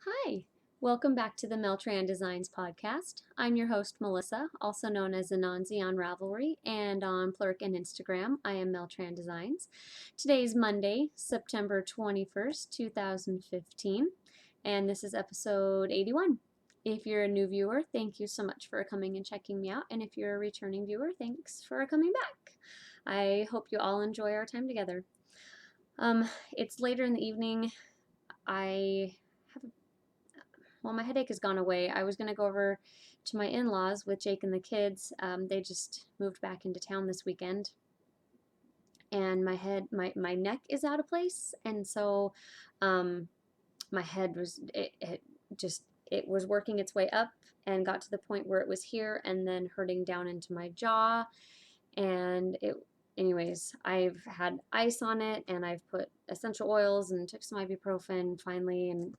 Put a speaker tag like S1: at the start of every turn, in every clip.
S1: Hi, welcome back to the Mel-Tran Designs podcast. I'm your host, Melissa, also known as Ananzi on Ravelry and on Plurk and Instagram. I am Mel-Tran Designs. Today is Monday, September 21st, 2015, and this is episode 81. If you're a new viewer, thank you so much for coming and checking me out, and if you're a returning viewer, thanks for coming back. I hope you all enjoy our time together. It's later in the evening. I well, my headache has gone away. I was going to go over to my in-laws with Jake and the kids. They just moved back into town this weekend. And my neck is out of place. And so my head was, it was working its way up and got to the point where it was here and then hurting down into my jaw. And anyways, I've had ice on it and I've put essential oils and took some ibuprofen finally. And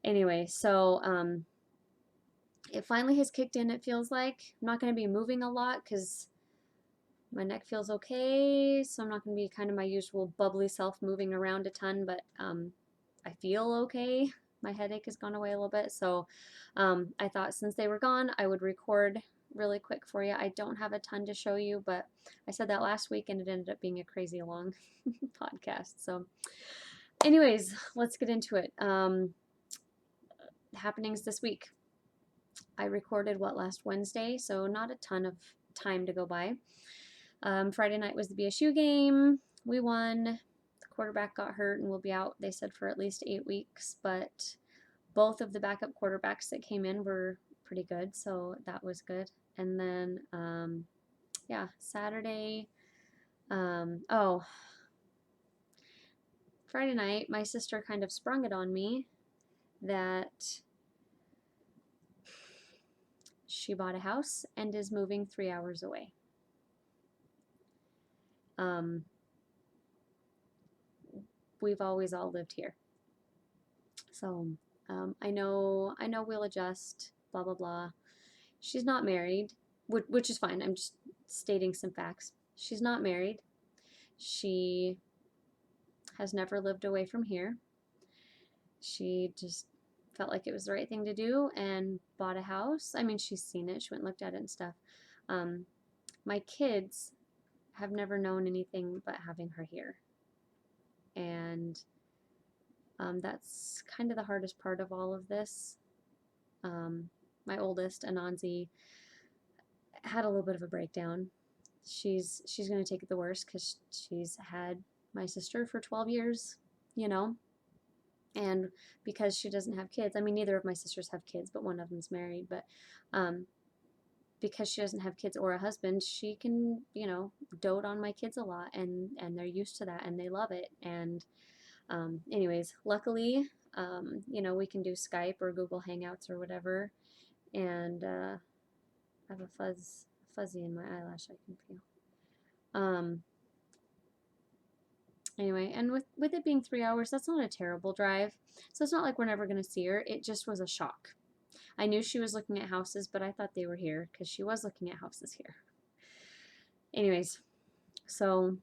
S1: anyway, so it finally has kicked in, it feels like. I'm not going to be moving a lot because my neck feels okay, so I'm not going to be kind of my usual bubbly self moving around a ton, but I feel okay. My headache has gone away a little bit, so I thought since they were gone, I would record really quick for you. I don't have a ton to show you, but I said that last week and it ended up being a crazy long podcast. So anyways, let's get into it. Happenings this week. I recorded last Wednesday, so not a ton of time to go by. Friday night was the BSU game. We won. The quarterback got hurt and will be out, they said, for at least 8 weeks, but both of the backup quarterbacks that came in were pretty good, so that was good. And then, yeah, Saturday, Friday night, my sister kind of sprung it on me that she bought a house and is moving 3 hours away. We've always all lived here. So I know we'll adjust, blah, blah, blah. She's not married, which is fine. I'm just stating some facts. She's not married. She has never lived away from here. She just felt like it was the right thing to do and bought a house. I mean, she's seen it. She went and looked at it and stuff. My kids have never known anything but having her here. And that's kind of the hardest part of all of this. My oldest, Ananzi, had a little bit of a breakdown. She's going to take it the worst because she's had my sister for 12 years, you know, and because she doesn't have kids, I mean, neither of my sisters have kids, but one of them's married, but because she doesn't have kids or a husband, she can, you know, dote on my kids a lot, and they're used to that and they love it. And anyways, luckily, you know, we can do Skype or Google Hangouts or whatever, and I have a fuzzy in my eyelash I can feel. Anyway, and with it being 3 hours, that's not a terrible drive. So it's not like we're never going to see her. It just was a shock. I knew she was looking at houses, but I thought they were here because she was looking at houses here. Anyways, so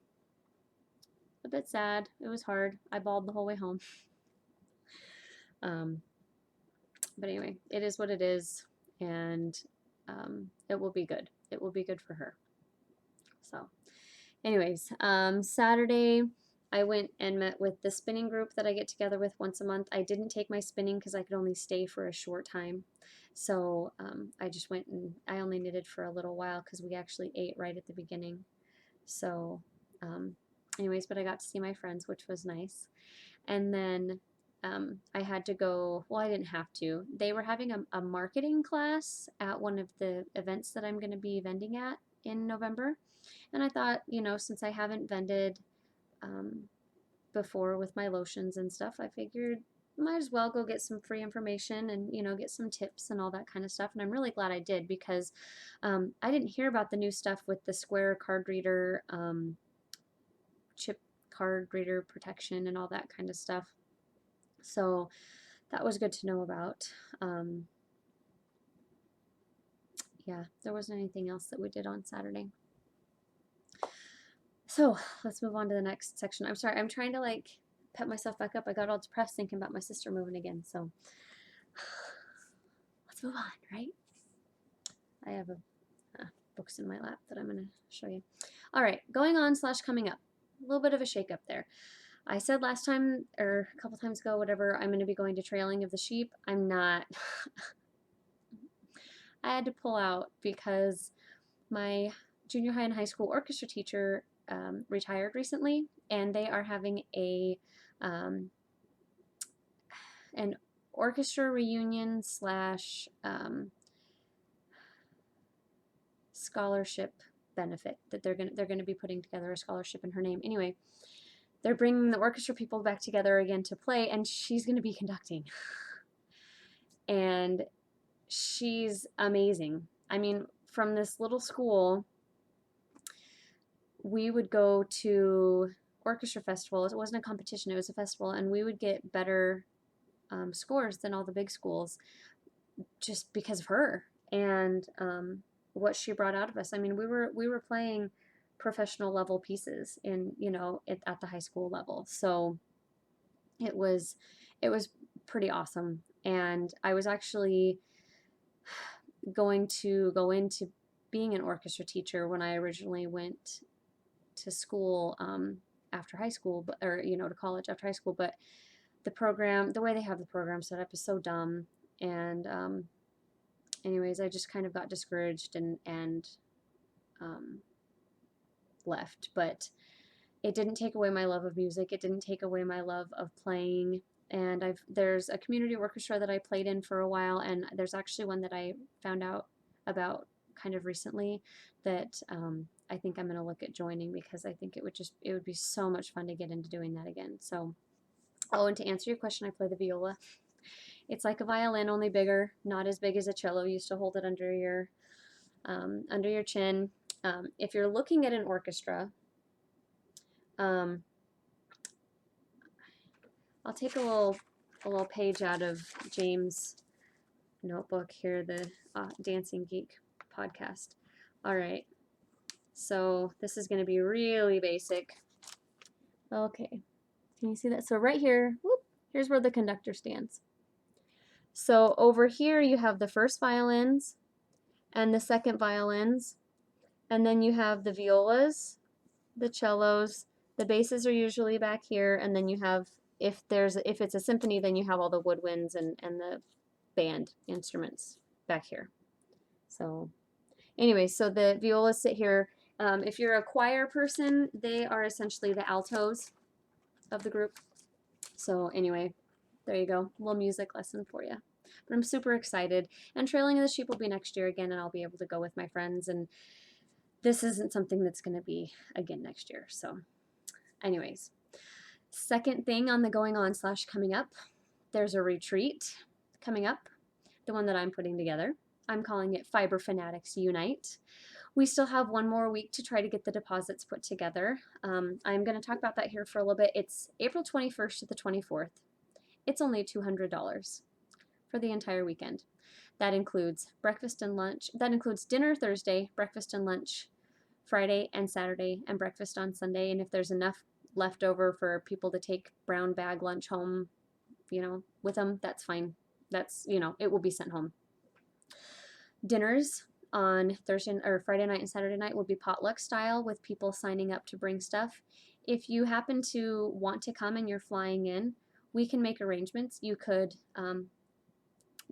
S1: a bit sad. It was hard. I bawled the whole way home. But anyway, it is what it is, and it will be good. It will be good for her. So anyways, Saturday I went and met with the spinning group that I get together with once a month. I didn't take my spinning because I could only stay for a short time. So I just went and I only knitted for a little while because we actually ate right at the beginning. So anyways, but I got to see my friends, which was nice. And then I had to go, well, I didn't have to. They were having a marketing class at one of the events that I'm going to be vending at in November. And I thought, you know, since I haven't vended before with my lotions and stuff, I figured might as well go get some free information and, you know, get some tips and all that kind of stuff. And I'm really glad I did because I didn't hear about the new stuff with the square card reader, chip card reader protection and all that kind of stuff. So that was good to know about. Yeah, there wasn't anything else that we did on Saturday. So let's move on to the next section. I'm sorry, I'm trying to like pep myself back up. I got all depressed thinking about my sister moving again. So let's move on, right? I have books in my lap that I'm going to show you. All right, going on / coming up. A little bit of a shake up there. I said last time, or a couple times ago, whatever, I'm going to be going to Trailing of the Sheep. I'm not. I had to pull out because my junior high and high school orchestra teacher retired recently, and they are having an orchestra reunion / scholarship benefit that they're gonna be putting together a scholarship in her name. Anyway, they're bringing the orchestra people back together again to play, and she's gonna be conducting, and she's amazing. I mean, from this little school, we would go to orchestra festivals. It wasn't a competition, it was a festival, and we would get better scores than all the big schools just because of her and what she brought out of us. I mean, we were playing professional level pieces in, you know, at the high school level. So it was pretty awesome. And I was actually going to go into being an orchestra teacher when I originally went to school after high school, or you know, to college after high school. But the way they have the program set up is so dumb. And anyways, I just kind of got discouraged and left. But it didn't take away my love of music. It didn't take away my love of playing. And there's a community orchestra that I played in for a while, and there's actually one that I found out about kind of recently that I think I'm going to look at joining, because I think it would be so much fun to get into doing that again. So, oh, and to answer your question, I play the viola. It's like a violin, only bigger, not as big as a cello. You used to hold it under your chin. If you're looking at an orchestra, I'll take a little page out of James' notebook here, the Dancing Geek podcast. All right, so this is going to be really basic. Okay, can you see that? So right here, whoop, here's where the conductor stands. So over here you have the first violins and the second violins, and then you have the violas, the cellos, the basses are usually back here, and then you have, if it's a symphony, then you have all the woodwinds and the band instruments back here. So anyway, so the violas sit here. If you're a choir person, they are essentially the altos of the group. So anyway, there you go, a little music lesson for you. But I'm super excited, and Trailing of the Sheep will be next year again, and I'll be able to go with my friends, and this isn't something that's going to be again next year. So anyways, second thing on the going on / coming up, there's a retreat coming up, the one that I'm putting together. I'm calling it Fiber Fanatics Unite. We still have one more week to try to get the deposits put together. I'm going to talk about that here for a little bit. It's April 21st to the 24th. It's only $200 for the entire weekend. That includes breakfast and lunch. That includes dinner Thursday, breakfast and lunch Friday and Saturday, and breakfast on Sunday. And if there's enough left over for people to take brown bag lunch home, you know, with them, that's fine. That's, you know, it will be sent home. Dinners on Thursday or Friday night and Saturday night will be potluck style, with people signing up to bring stuff. If you happen to want to come and you're flying in, we can make arrangements. You could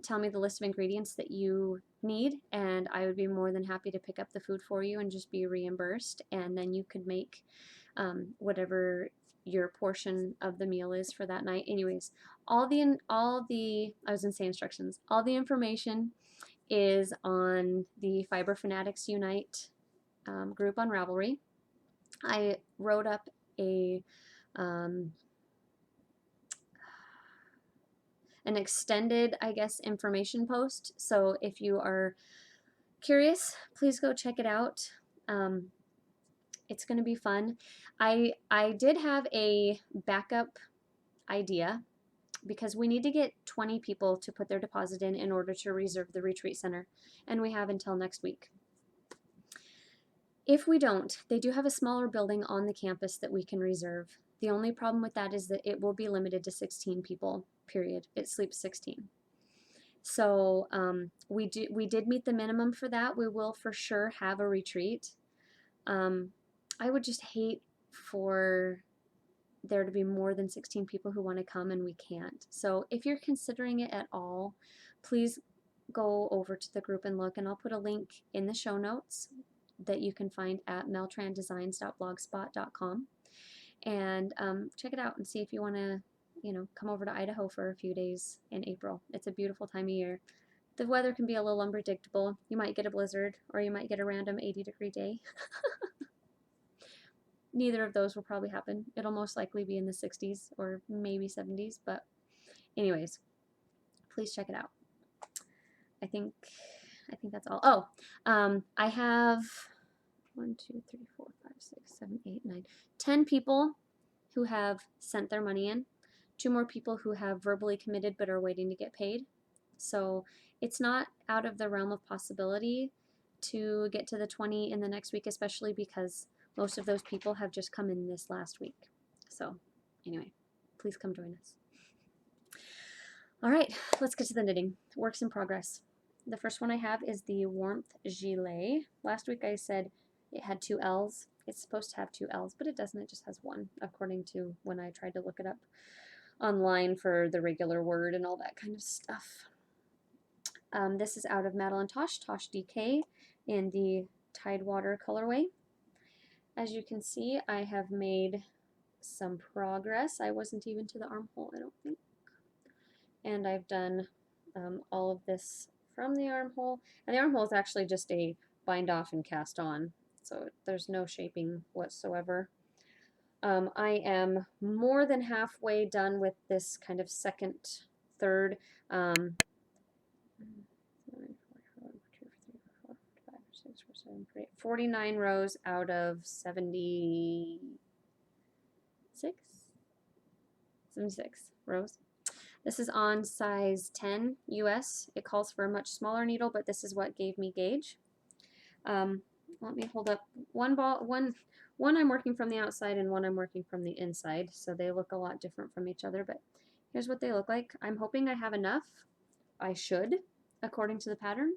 S1: tell me the list of ingredients that you need, and I would be more than happy to pick up the food for you and just be reimbursed, and then you could make whatever your portion of the meal is for that night. Anyways, all the I was gonna say instructions. All the information is on the Fiber Fanatics Unite group on Ravelry. I wrote up an extended, I guess, information post. So if you are curious, please go check it out. It's going to be fun. I did have a backup idea, because we need to get 20 people to put their deposit in order to reserve the retreat center, and we have until next week. If we don't, they do have a smaller building on the campus that we can reserve. The only problem with that is that it will be limited to 16 people, period. It sleeps 16. So we did meet the minimum for that. We will for sure have a retreat. I would just hate for there to be more than 16 people who want to come and we can't. So if you're considering it at all, please go over to the group and look, and I'll put a link in the show notes that you can find at meltrandesigns.blogspot.com, and check it out and see if you want to, come over to Idaho for a few days in April. It's a beautiful time of year. The weather can be a little unpredictable. You might get a blizzard, or you might get a random 80-degree day. Neither of those will probably happen. It'll most likely be in the 60s or maybe 70s, but anyways, please check it out. I think that's all. Oh, I have 1, 2, 3, 4, 5, 6, 7, 8, 9, 10 people who have sent their money in. 2 more people who have verbally committed but are waiting to get paid. So it's not out of the realm of possibility to get to the 20 in the next week, especially because most of those people have just come in this last week. So anyway, please come join us. All right, let's get to the knitting. Works in progress. The first one I have is the Warmth Gilet. Last week I said it had 2 L's. It's supposed to have 2 L's, but it doesn't. It just has 1, according to when I tried to look it up online for the regular word and all that kind of stuff. This is out of Madeline Tosh DK in the Tidewater colorway. As you can see, I have made some progress. I wasn't even to the armhole, I don't think. And I've done all of this from the armhole. And the armhole is actually just a bind off and cast on, so there's no shaping whatsoever. I am more than halfway done with this kind of second, third, 49 rows out of 76 rows. This is on size 10 US. It calls for a much smaller needle, but this is what gave me gauge. Let me hold up one I'm working from the outside and one I'm working from the inside, so they look a lot different from each other, but here's what they look like. I'm hoping I have enough. I should, according to the pattern.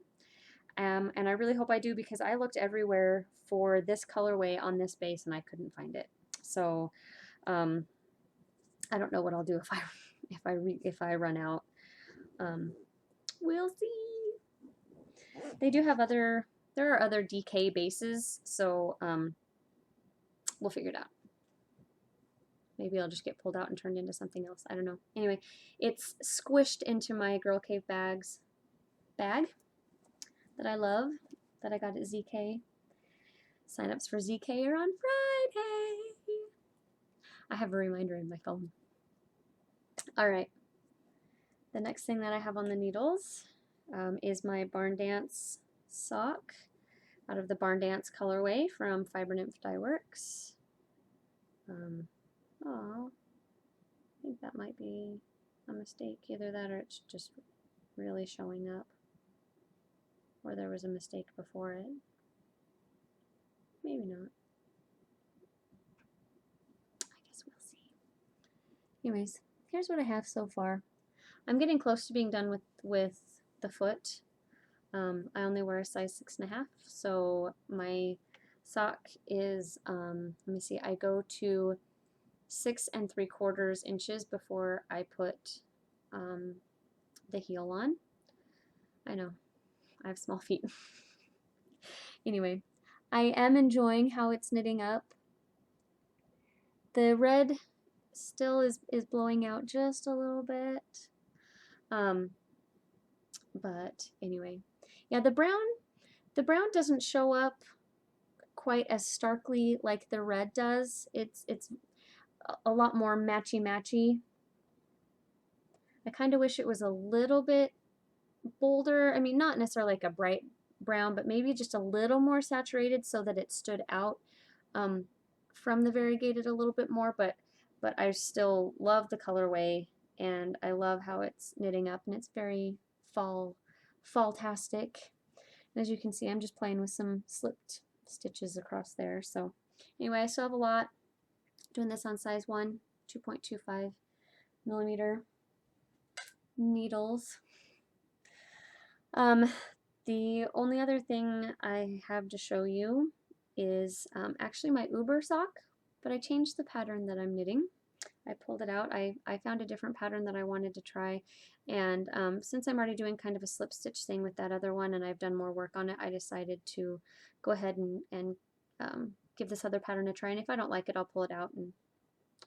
S1: And I really hope I do, because I looked everywhere for this colorway on this base and I couldn't find it. So I don't know what I'll do if I run out. We'll see. They do have there are other DK bases, so we'll figure it out. Maybe I'll just get pulled out and turned into something else. I don't know. Anyway, it's squished into my Girl Cave bags bag that I love, that I got at ZK. Sign-ups for ZK are on Friday. I have a reminder in my phone. All right. The next thing that I have on the needles is my Barn Dance sock out of the Barn Dance colorway from Fiber Nymph Dye Works. I think that might be a mistake. Either that or it's just really showing up, or there was a mistake before it. Maybe not. I guess we'll see. Anyways, here's what I have so far. I'm getting close to being done with the foot. I only wear a size 6.5, so my sock is, let me see, I go to 6 3/4 inches before I put the heel on. I know, I have small feet. Anyway, I am enjoying how it's knitting up. The red still is blowing out just a little bit. But anyway, yeah, the brown doesn't show up quite as starkly like the red does. It's a lot more matchy-matchy. I kind of wish it was a little bit bolder. I mean, not necessarily like a bright brown, but maybe just a little more saturated so that it stood out from the variegated a little bit more. But I still love the colorway, and I love how it's knitting up, and it's very fall-tastic. And as you can see, I'm just playing with some slipped stitches across there. So anyway, I still have a lot. Doing this on size 1, 2.25 millimeter needles. Um, the only other thing I have to show you is actually my Uber sock, but I changed the pattern that I'm knitting. I pulled it out. I found a different pattern that I wanted to try, and since I'm already doing kind of a slip stitch thing with that other one and I've done more work on it, I decided to go ahead and give this other pattern a try, and if I don't like it, I'll pull it out and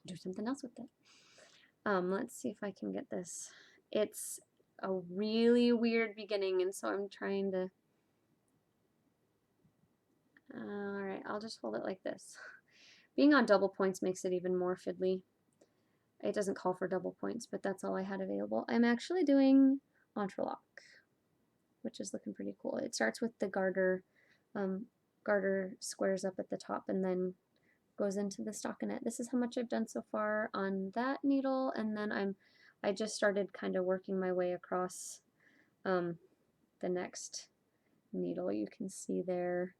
S1: do something else with it. Let's see if I can get this. It's a really weird beginning, and so I'm trying to... Alright, I'll just hold it like this. Being on double points makes it even more fiddly. It doesn't call for double points, but that's all I had available. I'm actually doing entrelac, which is looking pretty cool. It starts with the garter squares up at the top and then goes into the stockinette. This is how much I've done so far on that needle, and then I just started kind of working my way across the next needle. You can see there,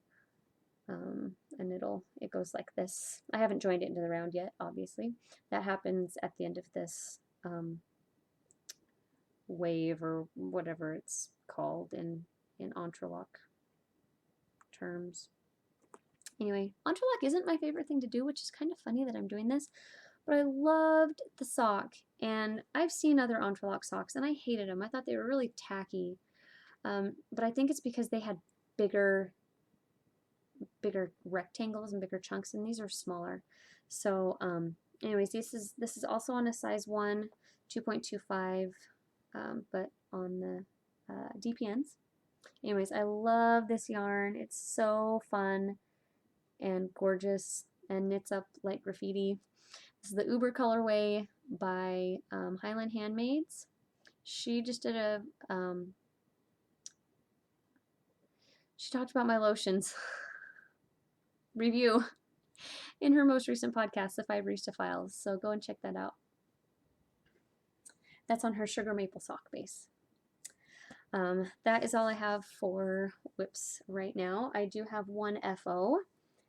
S1: and it goes like this. I haven't joined it into the round yet, obviously. That happens at the end of this wave, or whatever it's called in entrelac terms. Anyway, entrelac isn't my favorite thing to do, which is kind of funny that I'm doing this, but I loved the sock, and I've seen other entrelac socks and I hated them. I thought they were really tacky, but I think it's because they had bigger rectangles and bigger chunks, and these are smaller. So anyways, this is also on a size 1, 2.25, but on the DPNs. Anyways, I love this yarn. It's so fun and gorgeous and knits up like graffiti. This is the Uber colorway by Highland Handmaids. She just did a she talked about my lotions review in her most recent podcast, the 5 Rista Files, so go and check that out. That's on her sugar maple sock base. That is all I have for whips right now. I do have one FO,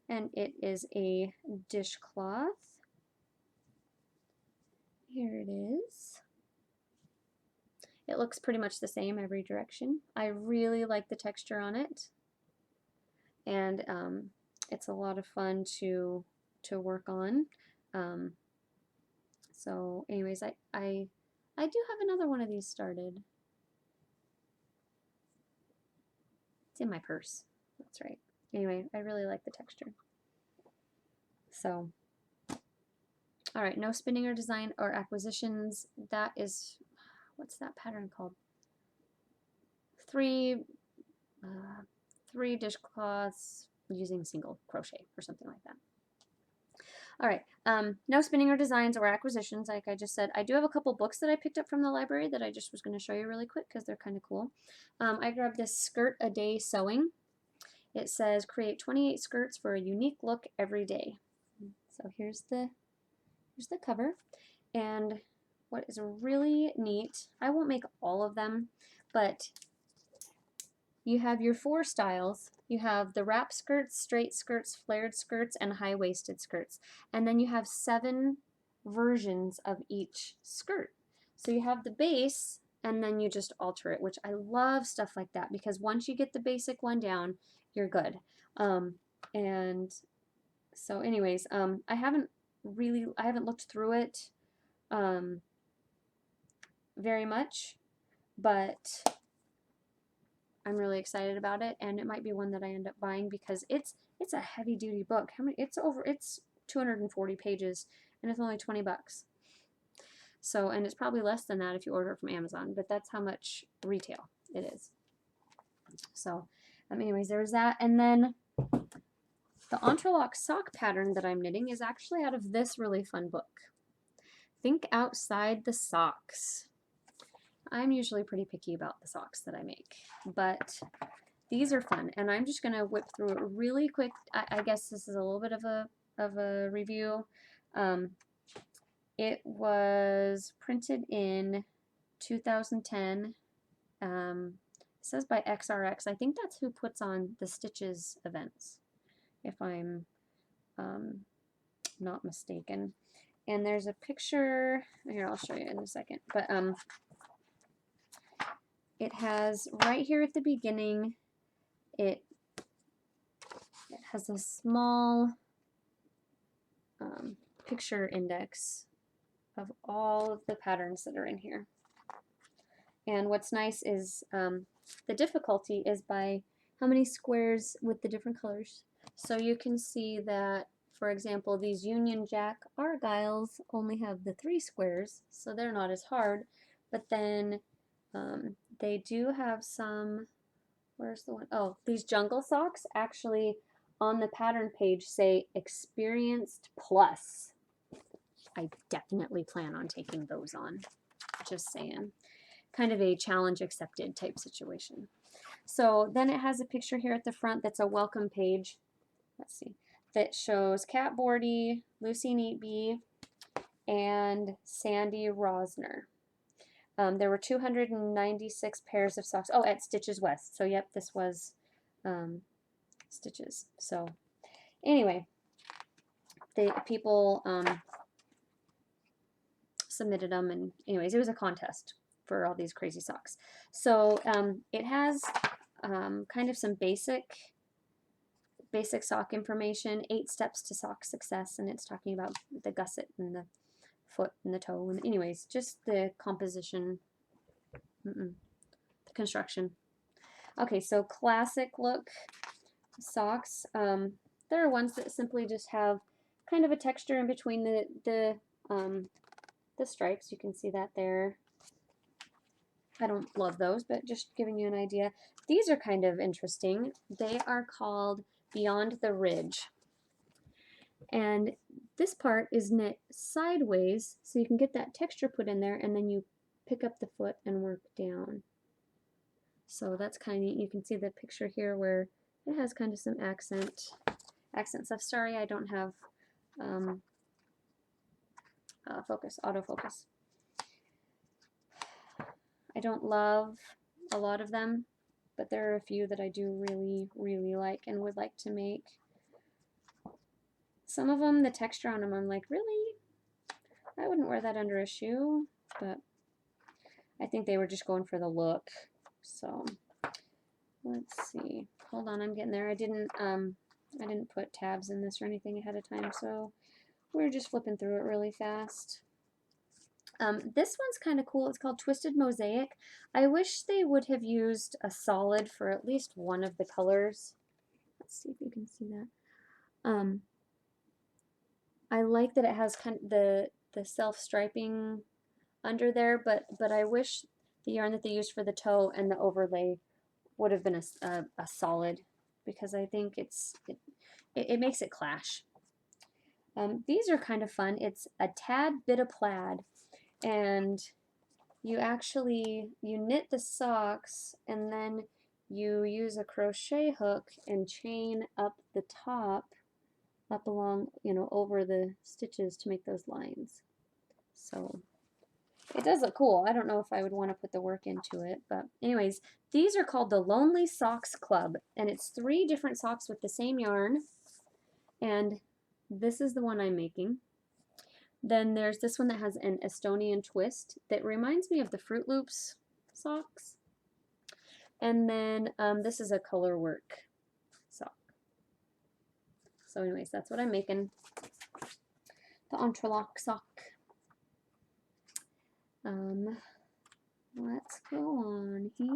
S1: and it is a dishcloth. Here it is. It looks pretty much the same every direction. I really like the texture on it, and it's a lot of fun to work on. So anyways, I do have another one of these started. It's in my purse. That's right. Anyway, I really like the texture. So, all right, no spinning or design or acquisitions. That is, what's that pattern called? Three dishcloths using single crochet or something like that. All right, no spinning or designs or acquisitions, like I just said. I do have a couple books that I picked up from the library that I just was going to show you really quick because they're kind of cool. I grabbed this Skirt a Day Sewing. It says, create 28 skirts for a unique look every day. So here's the cover. And what is really neat, I won't make all of them, but you have your 4 styles. You have the wrap skirts, straight skirts, flared skirts, and high-waisted skirts. And then you have 7 versions of each skirt. So you have the base, and then you just alter it, which I love stuff like that, because once you get the basic one down, you're good. And so anyways, I haven't looked through it very much, but I'm really excited about it, and it might be one that I end up buying because it's a heavy duty book. It's 240 pages, and it's only 20 bucks. So, and it's probably less than that if you order it from Amazon, but that's how much retail it is. So, anyways, there's that. And then the entrelac sock pattern that I'm knitting is actually out of this really fun book, Think Outside the Socks. I'm usually pretty picky about the socks that I make, but these are fun, and I'm just going to whip through it really quick. I guess this is a little bit of a review. It was printed in 2010. It says by XRX. I think that's who puts on the Stitches events, if I'm not mistaken. And there's a picture here. I'll show you in a second. But it has right here at the beginning, it has a small picture index of all of the patterns that are in here. And what's nice is the difficulty is by how many squares with the different colors. So you can see that, for example, these Union Jack Argyles only have the 3 squares, so they're not as hard. But then they do have some, where's the one? Oh, these Jungle Socks actually on the pattern page say Experienced Plus. I definitely plan on taking those on, just saying. Kind of a challenge accepted type situation. So then it has a picture here at the front that's a welcome page. Let's see. That shows Kat Bordy, Lucy Neatby, and Sandy Rosner. There were 296 pairs of socks. Oh, at Stitches West. So yep, this was Stitches. So anyway, the people submitted them, and anyways, it was a contest for all these crazy socks. So it has kind of some basic sock information, 8 steps to sock success, and it's talking about the gusset and the foot and the toe, and anyways, just the composition, the construction. Okay, so classic look socks. There are ones that simply just have kind of a texture in between the stripes. You can see that there. I don't love those, but just giving you an idea. These are kind of interesting. They are called Beyond the Ridge. And this part is knit sideways, so you can get that texture put in there, and then you pick up the foot and work down. So that's kind of neat. You can see the picture here where it has kind of some accent stuff. Sorry, I don't have autofocus. I don't love a lot of them, but there are a few that I do really, really like and would like to make. Some of them, the texture on them, I'm like, really? I wouldn't wear that under a shoe, but I think they were just going for the look. So let's see. Hold on, I'm getting there. I didn't put tabs in this or anything ahead of time, so we're just flipping through it really fast. This one's kind of cool. It's called Twisted Mosaic. I wish they would have used a solid for at least one of the colors. Let's see if you can see that. I like that it has kind of the self-striping under there, but I wish the yarn that they used for the toe and the overlay would have been a solid, because I think it makes it clash. These are kind of fun. It's a tad bit of plaid, and you knit the socks, and then you use a crochet hook and chain up the top, up along, over the stitches to make those lines. So it does look cool. I don't know if I would want to put the work into it, but anyways, these are called the Lonely Socks Club, and it's 3 different socks with the same yarn, and this is the one I'm making. Then there's this one that has an Estonian twist that reminds me of the Fruit Loops socks. And then this is a color work sock. So anyways, that's what I'm making. The entrelac sock. Let's go on here.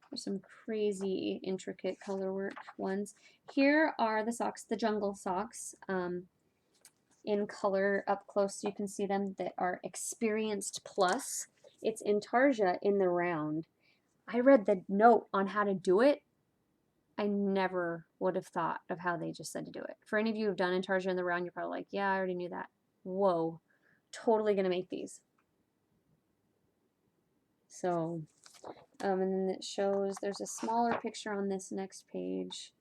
S1: There's some crazy intricate color work ones. Here are the socks, the jungle socks, in color up close so you can see them, that are Experienced Plus. It's Intarsia in the round. I read the note on how to do it. I never would have thought of how they just said to do it. For any of you who've done Intarsia in the round, you're probably like, yeah, I already knew that. Whoa, totally gonna make these. So, and then it shows, there's a smaller picture on this next page.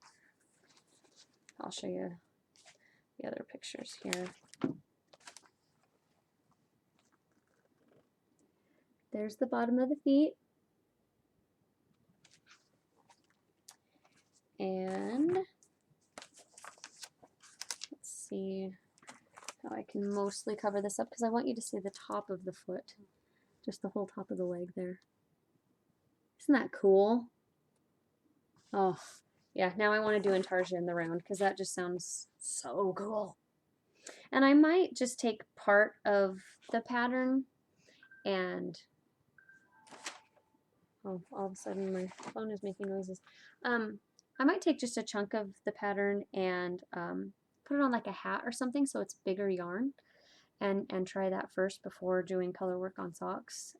S1: I'll show you the other pictures here. There's the bottom of the feet. And let's see how I can mostly cover this up, because I want you to see the top of the foot. just the whole top of the leg there. Isn't that cool? Oh, yeah, now I want to do intarsia in the round because that just sounds so cool. And I might just take part of the pattern and, oh, all of a sudden my phone is making noises. I might take just a chunk of the pattern and put it on like a hat or something so it's bigger yarn and try that first before doing color work on socks.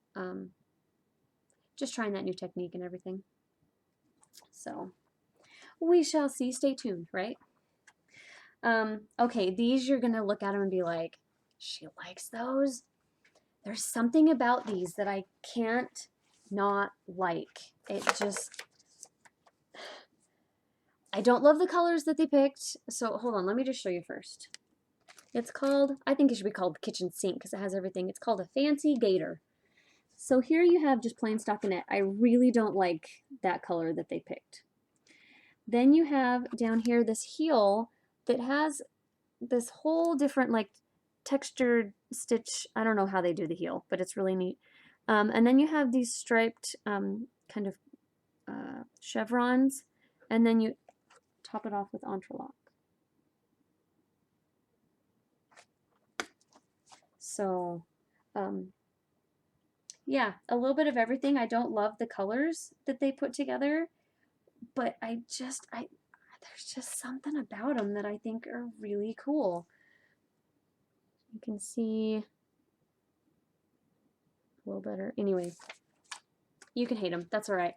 S1: Just trying that new technique and everything. So we shall see. Stay tuned, right? Okay, these you're gonna look at them and be like, she likes those. There's something about these that I can't not like. It just, I don't love the colors that they picked. So hold on, let me just show you first. It's called, I think it should be called kitchen sink because it has everything. It's called a fancy gator. So here you have just plain stockinette. I really don't like that color that they picked. Then you have down here this heel that has this whole different like textured stitch. I don't know how they do the heel, but it's really neat. And then you have these striped kind of chevrons, and then you top it off with entrelac. So yeah, a little bit of everything. I don't love the colors that they put together, but there's just something about them that I think are really cool. You can see a little better. Anyway, you can hate them. That's all right.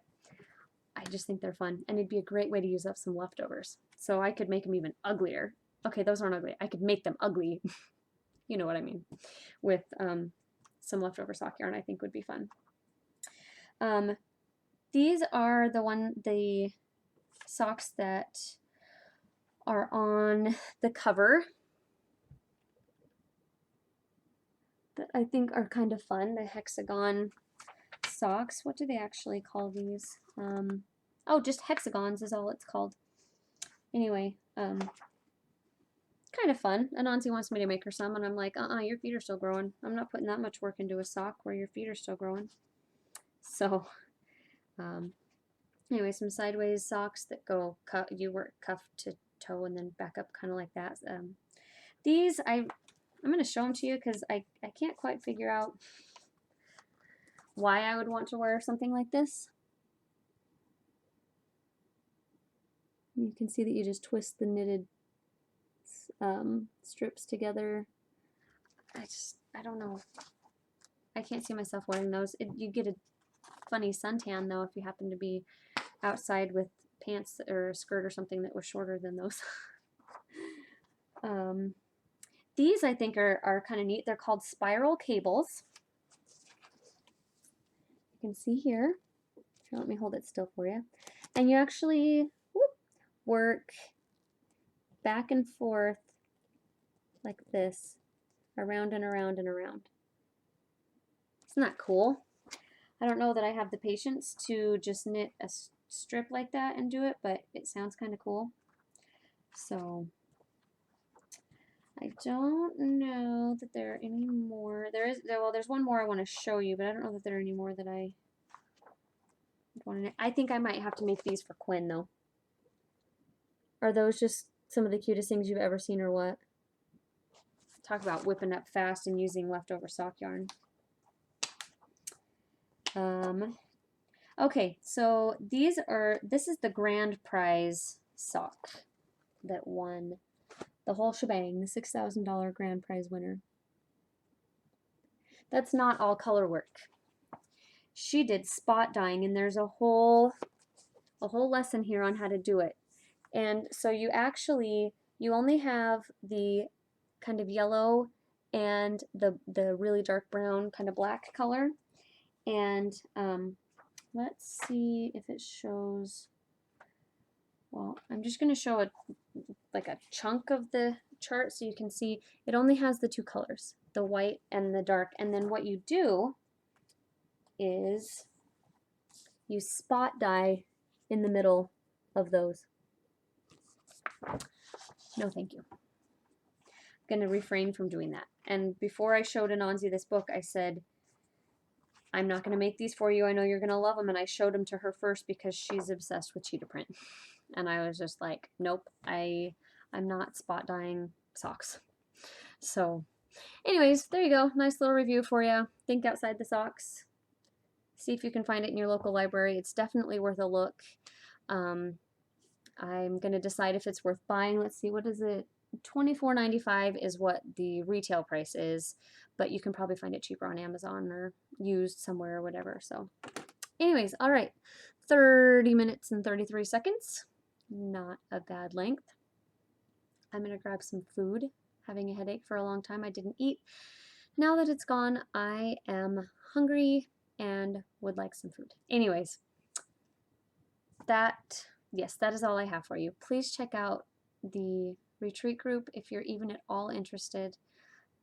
S1: I just think they're fun, and it'd be a great way to use up some leftovers. So I could make them even uglier. Okay, those aren't ugly. I could make them ugly. You know what I mean. With some leftover sock yarn, I think would be fun. These are the socks that are on the cover that I think are kind of fun. The hexagon socks. What do they actually call these? Oh, just hexagons is all it's called. Anyway, kind of fun. Anansi wants me to make her some, and I'm like, your feet are still growing. I'm not putting that much work into a sock where your feet are still growing. So, anyway, some sideways socks that go, you work cuff to toe and then back up kind of like that. These, I'm going to show them to you because I can't quite figure out why I would want to wear something like this. You can see that you just twist the knitted strips together. I don't know. I can't see myself wearing those. You get a funny suntan though if you happen to be outside with pants or a skirt or something that was shorter than those. These I think are kind of neat. They're called spiral cables. You can see here. Here, let me hold it still for you. And you actually work back and forth like this, around and around and around. Isn't that cool? I don't know that I have the patience to just knit a strip like that and do it, but it sounds kind of cool. So I don't know that there are any more. There's one more I want to show you, but I don't know that there are any more that I want to. I think I might have to make these for Quinn though. Are those just some of the cutest things you've ever seen or what? Talk about whipping up fast and using leftover sock yarn. Okay, so this is the grand prize sock that won the whole shebang, the $6,000 grand prize winner. That's not all color work. She did spot dyeing, and there's a whole lesson here on how to do it. And so you only have the kind of yellow and the really dark brown kind of black color. And let's see if it shows. Well, I'm just going to show like a chunk of the chart so you can see it only has the two colors, the white and the dark. And then what you do is you spot dye in the middle of those. No, thank you. I'm going to refrain from doing that. And before I showed Anansi this book, I said, I'm not going to make these for you. I know you're going to love them. And I showed them to her first because she's obsessed with cheetah print. And I was just like, nope, I'm not spot dyeing socks. So anyways, there you go. Nice little review for you. Think outside the socks. See if you can find it in your local library. It's definitely worth a look. I'm going to decide if it's worth buying. Let's see, what is it? $24.95 is what the retail price is, but you can probably find it cheaper on Amazon or used somewhere or whatever. So anyways, all right, 30 minutes and 33 seconds. Not a bad length. I'm going to grab some food. Having a headache for a long time. I didn't eat. Now that it's gone, I am hungry and would like some food. Anyways, yes, that is all I have for you. Please check out the retreat group if you're even at all interested.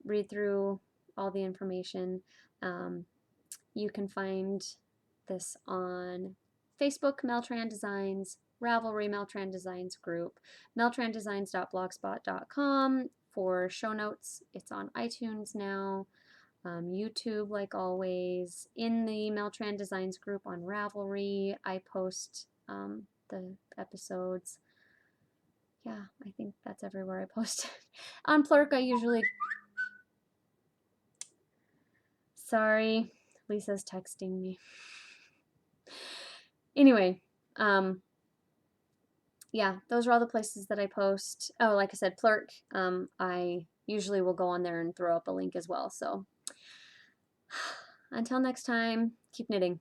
S1: Read through all the information. You can find this on Facebook, Mel-Tran Designs, Ravelry Mel-Tran Designs group, meltrandesigns.blogspot.com for show notes. It's on iTunes now, YouTube like always. In the Mel-Tran Designs group on Ravelry, I post the episodes. Yeah, I think that's everywhere I post it. On Plurk, I usually... Sorry, Lisa's texting me. Anyway, yeah, those are all the places that I post. Oh, like I said, Plurk, I usually will go on there and throw up a link as well. So until next time, keep knitting.